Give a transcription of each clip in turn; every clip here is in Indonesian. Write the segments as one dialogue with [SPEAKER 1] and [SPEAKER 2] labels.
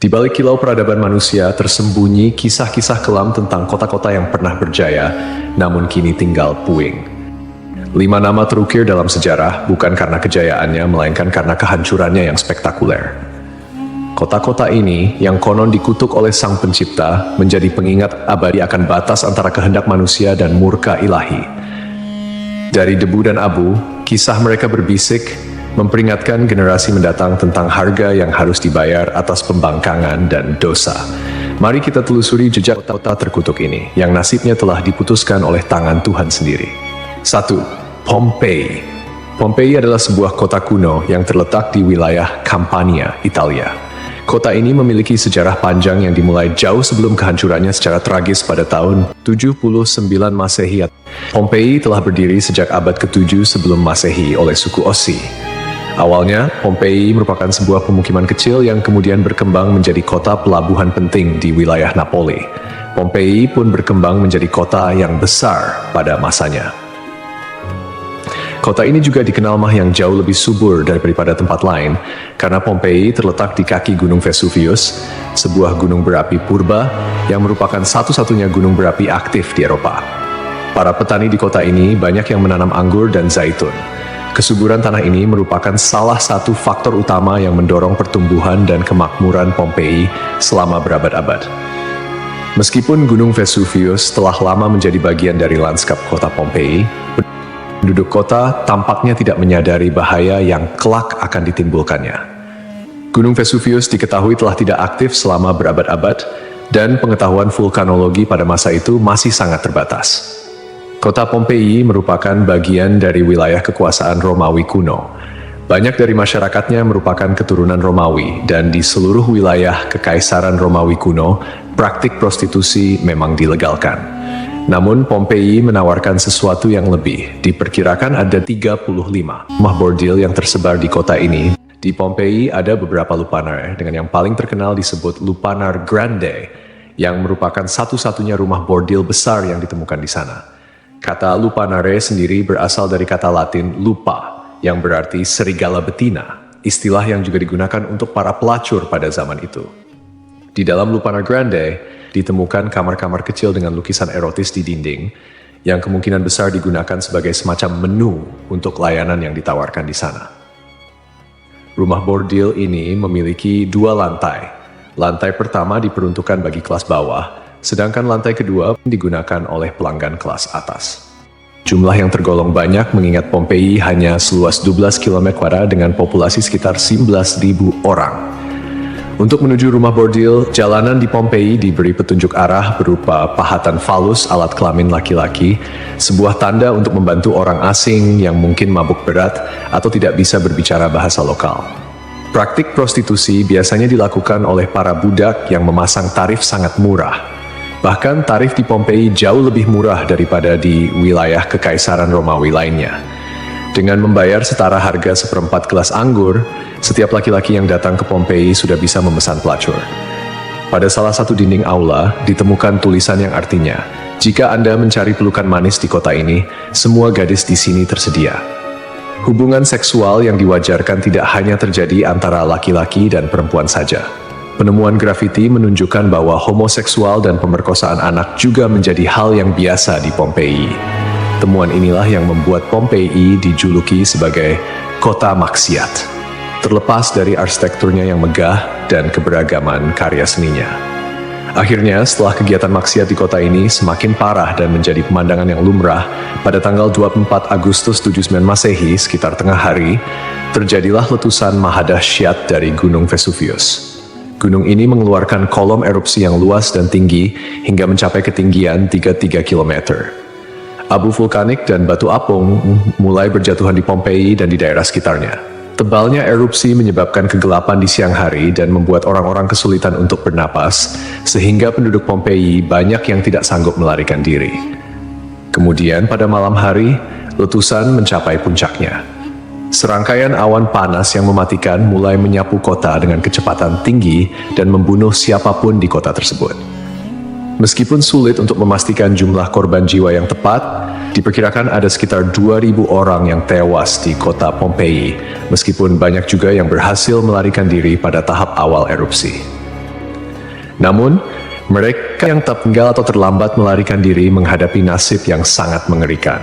[SPEAKER 1] Di balik kilau peradaban manusia tersembunyi kisah-kisah kelam tentang kota-kota yang pernah berjaya, namun kini tinggal puing. 5 nama terukir dalam sejarah bukan karena kejayaannya, melainkan karena kehancurannya yang spektakuler. Kota-kota ini, yang konon dikutuk oleh Sang Pencipta, menjadi pengingat abadi akan batas antara kehendak manusia dan murka ilahi. Dari debu dan abu, kisah mereka berbisik, memperingatkan generasi mendatang tentang harga yang harus dibayar atas pembangkangan dan dosa. Mari kita telusuri jejak kota terkutuk ini, yang nasibnya telah diputuskan oleh tangan Tuhan sendiri. 1. Pompei. Pompei adalah sebuah kota kuno yang terletak di wilayah Campania, Italia. Kota ini memiliki sejarah panjang yang dimulai jauh sebelum kehancurannya secara tragis pada tahun 79 Masehi. Pompei telah berdiri sejak abad ke-7 sebelum Masehi oleh suku Ossi. Awalnya, Pompei merupakan sebuah pemukiman kecil yang kemudian berkembang menjadi kota pelabuhan penting di wilayah Napoli. Pompei pun berkembang menjadi kota yang besar pada masanya. Kota ini juga dikenal yang jauh lebih subur daripada tempat lain, karena Pompei terletak di kaki Gunung Vesuvius, sebuah gunung berapi purba yang merupakan satu-satunya gunung berapi aktif di Eropa. Para petani di kota ini banyak yang menanam anggur dan zaitun. Kesuburan tanah ini merupakan salah satu faktor utama yang mendorong pertumbuhan dan kemakmuran Pompei selama berabad-abad. Meskipun Gunung Vesuvius telah lama menjadi bagian dari lanskap kota Pompei, penduduk kota tampaknya tidak menyadari bahaya yang kelak akan ditimbulkannya. Gunung Vesuvius diketahui telah tidak aktif selama berabad-abad, dan pengetahuan vulkanologi pada masa itu masih sangat terbatas. Kota Pompei merupakan bagian dari wilayah kekuasaan Romawi kuno. Banyak dari masyarakatnya merupakan keturunan Romawi, dan di seluruh wilayah Kekaisaran Romawi kuno, praktik prostitusi memang dilegalkan. Namun Pompei menawarkan sesuatu yang lebih. Diperkirakan ada 35 rumah bordil yang tersebar di kota ini. Di Pompei ada beberapa lupanar, dengan yang paling terkenal disebut Lupanar Grande, yang merupakan satu-satunya rumah bordil besar yang ditemukan di sana. Kata lupanare sendiri berasal dari kata Latin lupa, yang berarti serigala betina, istilah yang juga digunakan untuk para pelacur pada zaman itu. Di dalam Lupanar Grande, ditemukan kamar-kamar kecil dengan lukisan erotis di dinding, yang kemungkinan besar digunakan sebagai semacam menu untuk layanan yang ditawarkan di sana. Rumah bordil ini memiliki 2 lantai. Lantai pertama diperuntukkan bagi kelas bawah, sedangkan lantai kedua digunakan oleh pelanggan kelas atas. Jumlah yang tergolong banyak mengingat Pompei hanya seluas 12 km² dengan populasi sekitar 11.000 orang. Untuk menuju rumah bordil, jalanan di Pompei diberi petunjuk arah berupa pahatan falus alat kelamin laki-laki, sebuah tanda untuk membantu orang asing yang mungkin mabuk berat atau tidak bisa berbicara bahasa lokal. Praktik prostitusi biasanya dilakukan oleh para budak yang memasang tarif sangat murah. Bahkan tarif di Pompei jauh lebih murah daripada di wilayah Kekaisaran Romawi lainnya. Dengan membayar setara harga seperempat gelas anggur, setiap laki-laki yang datang ke Pompei sudah bisa memesan pelacur. Pada salah satu dinding aula, ditemukan tulisan yang artinya, "Jika Anda mencari pelukan manis di kota ini, semua gadis di sini tersedia." Hubungan seksual yang diwajarkan tidak hanya terjadi antara laki-laki dan perempuan saja. Penemuan grafiti menunjukkan bahwa homoseksual dan pemerkosaan anak juga menjadi hal yang biasa di Pompei. Temuan inilah yang membuat Pompei dijuluki sebagai kota maksiat, terlepas dari arsitekturnya yang megah dan keberagaman karya seninya. Akhirnya, setelah kegiatan maksiat di kota ini semakin parah dan menjadi pemandangan yang lumrah, pada tanggal 24 Agustus 79 Masehi, sekitar tengah hari, terjadilah letusan mahadahsyat dari Gunung Vesuvius. Gunung ini mengeluarkan kolom erupsi yang luas dan tinggi hingga mencapai ketinggian 33 km. Abu vulkanik dan batu apung mulai berjatuhan di Pompei dan di daerah sekitarnya. Tebalnya erupsi menyebabkan kegelapan di siang hari dan membuat orang-orang kesulitan untuk bernapas, sehingga penduduk Pompei banyak yang tidak sanggup melarikan diri. Kemudian pada malam hari, letusan mencapai puncaknya. Serangkaian awan panas yang mematikan mulai menyapu kota dengan kecepatan tinggi dan membunuh siapapun di kota tersebut. Meskipun sulit untuk memastikan jumlah korban jiwa yang tepat, diperkirakan ada sekitar 2.000 orang yang tewas di kota Pompei, meskipun banyak juga yang berhasil melarikan diri pada tahap awal erupsi. Namun, mereka yang tertinggal atau terlambat melarikan diri menghadapi nasib yang sangat mengerikan.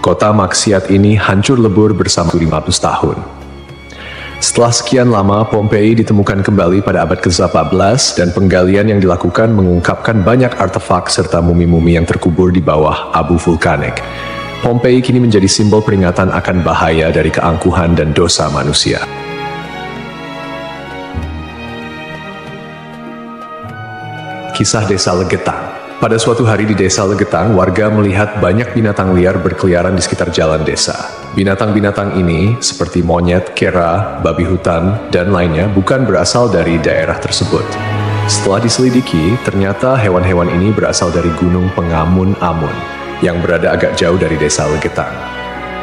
[SPEAKER 1] Kota maksiat ini hancur lebur bersama 500 tahun. Setelah sekian lama, Pompei ditemukan kembali pada abad ke-14 dan penggalian yang dilakukan mengungkapkan banyak artefak serta mumi-mumi yang terkubur di bawah abu vulkanik. Pompei kini menjadi simbol peringatan akan bahaya dari keangkuhan dan dosa manusia. Kisah Desa Legetang. Pada suatu hari di Desa Legetang, warga melihat banyak binatang liar berkeliaran di sekitar jalan desa. Binatang-binatang ini, seperti monyet, kera, babi hutan, dan lainnya, bukan berasal dari daerah tersebut. Setelah diselidiki, ternyata hewan-hewan ini berasal dari Gunung Pengamun-Amun, yang berada agak jauh dari Desa Legetang.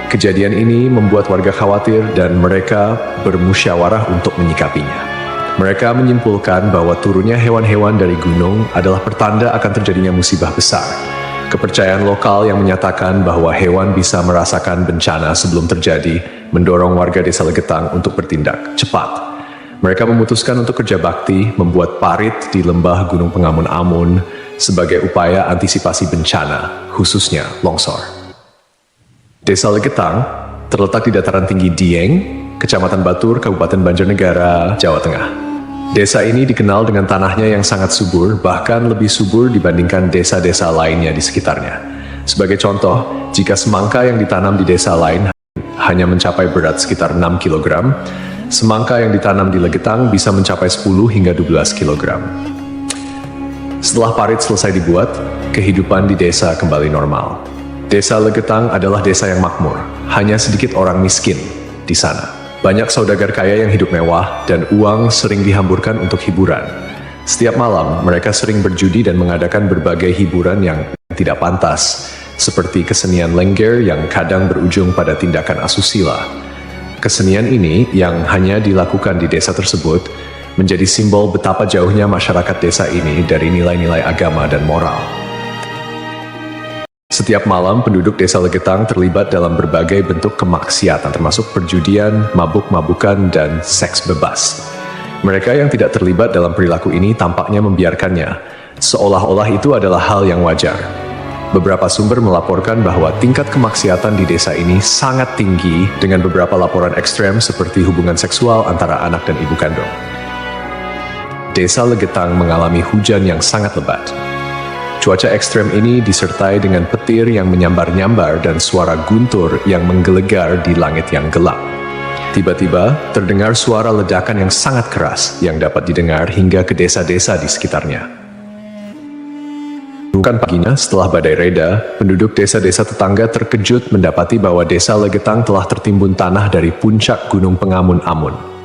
[SPEAKER 1] Kejadian ini membuat warga khawatir dan mereka bermusyawarah untuk menyikapinya. Mereka menyimpulkan bahwa turunnya hewan-hewan dari gunung adalah pertanda akan terjadinya musibah besar. Kepercayaan lokal yang menyatakan bahwa hewan bisa merasakan bencana sebelum terjadi mendorong warga Desa Legetang untuk bertindak cepat. Mereka memutuskan untuk kerja bakti membuat parit di lembah Gunung Pengamun-Amun sebagai upaya antisipasi bencana, khususnya longsor. Desa Legetang terletak di dataran tinggi Dieng, Kecamatan Batur, Kabupaten Banjarnegara, Jawa Tengah. Desa ini dikenal dengan tanahnya yang sangat subur, bahkan lebih subur dibandingkan desa-desa lainnya di sekitarnya. Sebagai contoh, jika semangka yang ditanam di desa lain hanya mencapai berat sekitar 6 kg, semangka yang ditanam di Legetang bisa mencapai 10 hingga 12 kg. Setelah parit selesai dibuat, kehidupan di desa kembali normal. Desa Legetang adalah desa yang makmur, hanya sedikit orang miskin di sana. Banyak saudagar kaya yang hidup mewah dan uang sering dihamburkan untuk hiburan. Setiap malam, mereka sering berjudi dan mengadakan berbagai hiburan yang tidak pantas, seperti kesenian lengger yang kadang berujung pada tindakan asusila. Kesenian ini yang hanya dilakukan di desa tersebut menjadi simbol betapa jauhnya masyarakat desa ini dari nilai-nilai agama dan moral. Setiap malam, penduduk Desa Legetang terlibat dalam berbagai bentuk kemaksiatan, termasuk perjudian, mabuk-mabukan, dan seks bebas. Mereka yang tidak terlibat dalam perilaku ini tampaknya membiarkannya, seolah-olah itu adalah hal yang wajar. Beberapa sumber melaporkan bahwa tingkat kemaksiatan di desa ini sangat tinggi, dengan beberapa laporan ekstrem seperti hubungan seksual antara anak dan ibu kandung. Desa Legetang mengalami hujan yang sangat lebat. Cuaca ekstrem ini disertai dengan petir yang menyambar-nyambar dan suara guntur yang menggelegar di langit yang gelap. Tiba-tiba, terdengar suara ledakan yang sangat keras yang dapat didengar hingga ke desa-desa di sekitarnya. Bukan paginya, setelah badai reda, penduduk desa-desa tetangga terkejut mendapati bahwa Desa Legetang telah tertimbun tanah dari puncak Gunung Pengamun-Amun.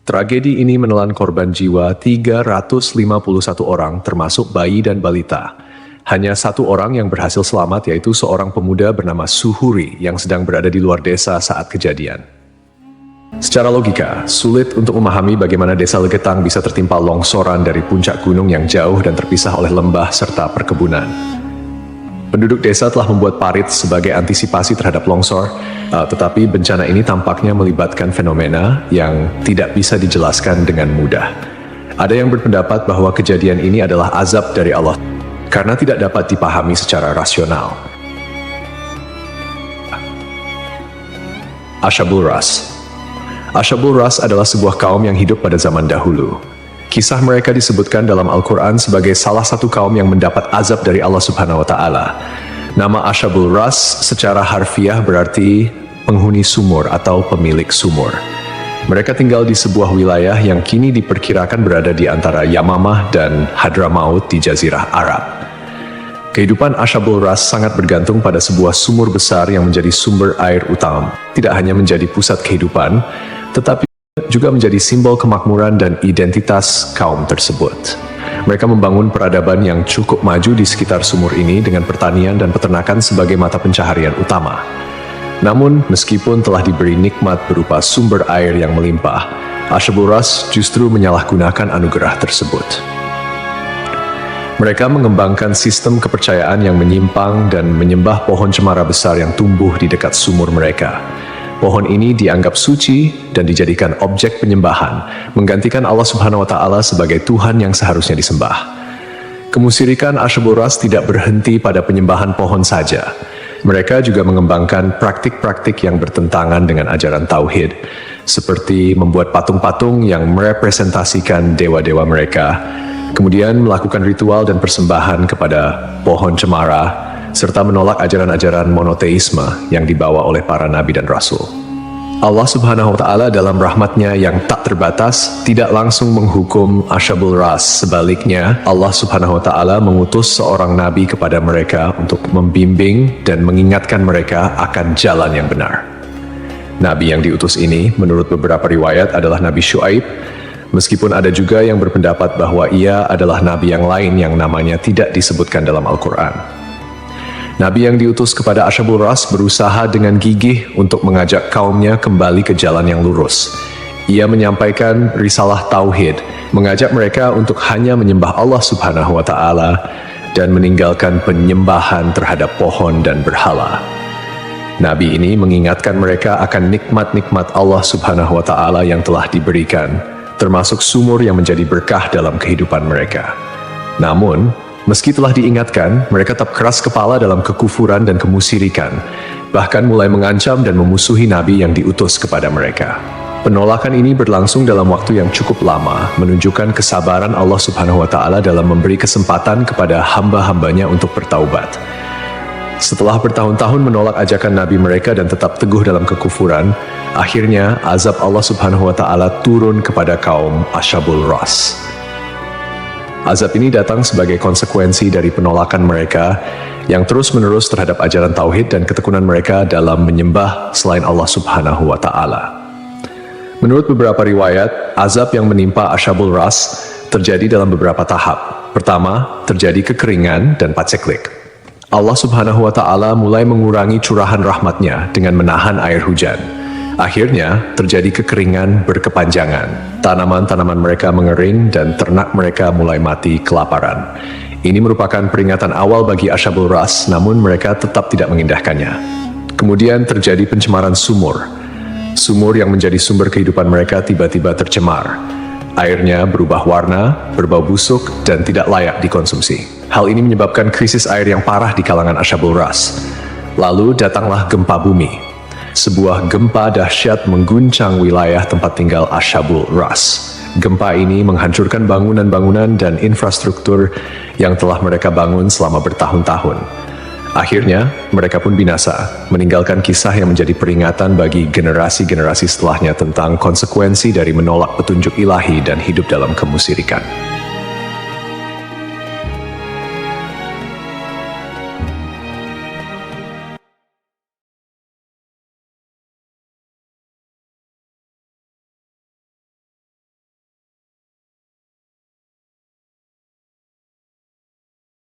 [SPEAKER 1] Tragedi ini menelan korban jiwa 351 orang, termasuk bayi dan balita. Hanya satu orang yang berhasil selamat, yaitu seorang pemuda bernama Suhuri yang sedang berada di luar desa saat kejadian. Secara logika, sulit untuk memahami bagaimana Desa Legetang bisa tertimpa longsoran dari puncak gunung yang jauh dan terpisah oleh lembah serta perkebunan. Penduduk desa telah membuat parit sebagai antisipasi terhadap longsor, tetapi bencana ini tampaknya melibatkan fenomena yang tidak bisa dijelaskan dengan mudah. Ada yang berpendapat bahwa kejadian ini adalah azab dari Allah, karena tidak dapat dipahami secara rasional. Ashabul Ras. Ashabul Ras adalah sebuah kaum yang hidup pada zaman dahulu. Kisah mereka disebutkan dalam Al-Quran sebagai salah satu kaum yang mendapat azab dari Allah Subhanahu wa Ta'ala. Nama Ashabul Ras secara harfiah berarti penghuni sumur atau pemilik sumur. Mereka tinggal di sebuah wilayah yang kini diperkirakan berada di antara Yamamah dan Hadramaut di Jazirah Arab. Kehidupan Ashabul Ras sangat bergantung pada sebuah sumur besar yang menjadi sumber air utama. Tidak hanya menjadi pusat kehidupan, tetapi juga menjadi simbol kemakmuran dan identitas kaum tersebut. Mereka membangun peradaban yang cukup maju di sekitar sumur ini dengan pertanian dan peternakan sebagai mata pencaharian utama. Namun, meskipun telah diberi nikmat berupa sumber air yang melimpah, Ashabul Ras justru menyalahgunakan anugerah tersebut. Mereka mengembangkan sistem kepercayaan yang menyimpang dan menyembah pohon cemara besar yang tumbuh di dekat sumur mereka. Pohon ini dianggap suci dan dijadikan objek penyembahan, menggantikan Allah Subhanahu wa Ta'ala sebagai Tuhan yang seharusnya disembah. Kemusyrikan Asyabul Ras tidak berhenti pada penyembahan pohon saja. Mereka juga mengembangkan praktik-praktik yang bertentangan dengan ajaran Tauhid, seperti membuat patung-patung yang merepresentasikan dewa-dewa mereka, kemudian melakukan ritual dan persembahan kepada pohon cemara, serta menolak ajaran-ajaran monoteisme yang dibawa oleh para nabi dan rasul. Allah Subhanahu wa Ta'ala dalam rahmatnya yang tak terbatas tidak langsung menghukum Asyabul Ras. Sebaliknya, Allah Subhanahu wa Ta'ala mengutus seorang nabi kepada mereka untuk membimbing dan mengingatkan mereka akan jalan yang benar. Nabi yang diutus ini, menurut beberapa riwayat, adalah Nabi Syuaib, meskipun ada juga yang berpendapat bahwa ia adalah nabi yang lain yang namanya tidak disebutkan dalam Al-Quran. Nabi yang diutus kepada Asyabul Ras berusaha dengan gigih untuk mengajak kaumnya kembali ke jalan yang lurus. Ia menyampaikan risalah Tauhid, mengajak mereka untuk hanya menyembah Allah Subhanahu wa Ta'ala dan meninggalkan penyembahan terhadap pohon dan berhala. Nabi ini mengingatkan mereka akan nikmat-nikmat Allah Subhanahu wa Ta'ala yang telah diberikan, termasuk sumur yang menjadi berkah dalam kehidupan mereka. Namun, meski telah diingatkan, mereka tetap keras kepala dalam kekufuran dan kemusyrikan, bahkan mulai mengancam dan memusuhi Nabi yang diutus kepada mereka. Penolakan ini berlangsung dalam waktu yang cukup lama, menunjukkan kesabaran Allah Subhanahu wa Ta'ala dalam memberi kesempatan kepada hamba-hambanya untuk bertaubat. Setelah bertahun-tahun menolak ajakan Nabi mereka dan tetap teguh dalam kekufuran, akhirnya azab Allah Subhanahu wa Ta'ala turun kepada kaum Asyabul Ras. Azab ini datang sebagai konsekuensi dari penolakan mereka yang terus-menerus terhadap ajaran Tauhid dan ketekunan mereka dalam menyembah selain Allah Subhanahu wa Ta'ala. Menurut beberapa riwayat, azab yang menimpa Asyabul Ras terjadi dalam beberapa tahap. Pertama, terjadi kekeringan dan paceklik. Allah Subhanahu wa Ta'ala mulai mengurangi curahan rahmatnya dengan menahan air hujan. Akhirnya, terjadi kekeringan berkepanjangan. Tanaman-tanaman mereka mengering dan ternak mereka mulai mati kelaparan. Ini merupakan peringatan awal bagi Asyabul Ras, namun mereka tetap tidak mengindahkannya. Kemudian terjadi pencemaran sumur. Sumur yang menjadi sumber kehidupan mereka tiba-tiba tercemar. Airnya berubah warna, berbau busuk, dan tidak layak dikonsumsi. Hal ini menyebabkan krisis air yang parah di kalangan Asyabul Ras. Lalu datanglah gempa bumi. Sebuah gempa dahsyat mengguncang wilayah tempat tinggal Asyabul Ras. Gempa ini menghancurkan bangunan-bangunan dan infrastruktur yang telah mereka bangun selama bertahun-tahun. Akhirnya, mereka pun binasa, meninggalkan kisah yang menjadi peringatan bagi generasi-generasi setelahnya tentang konsekuensi dari menolak petunjuk ilahi dan hidup dalam kemusyrikan.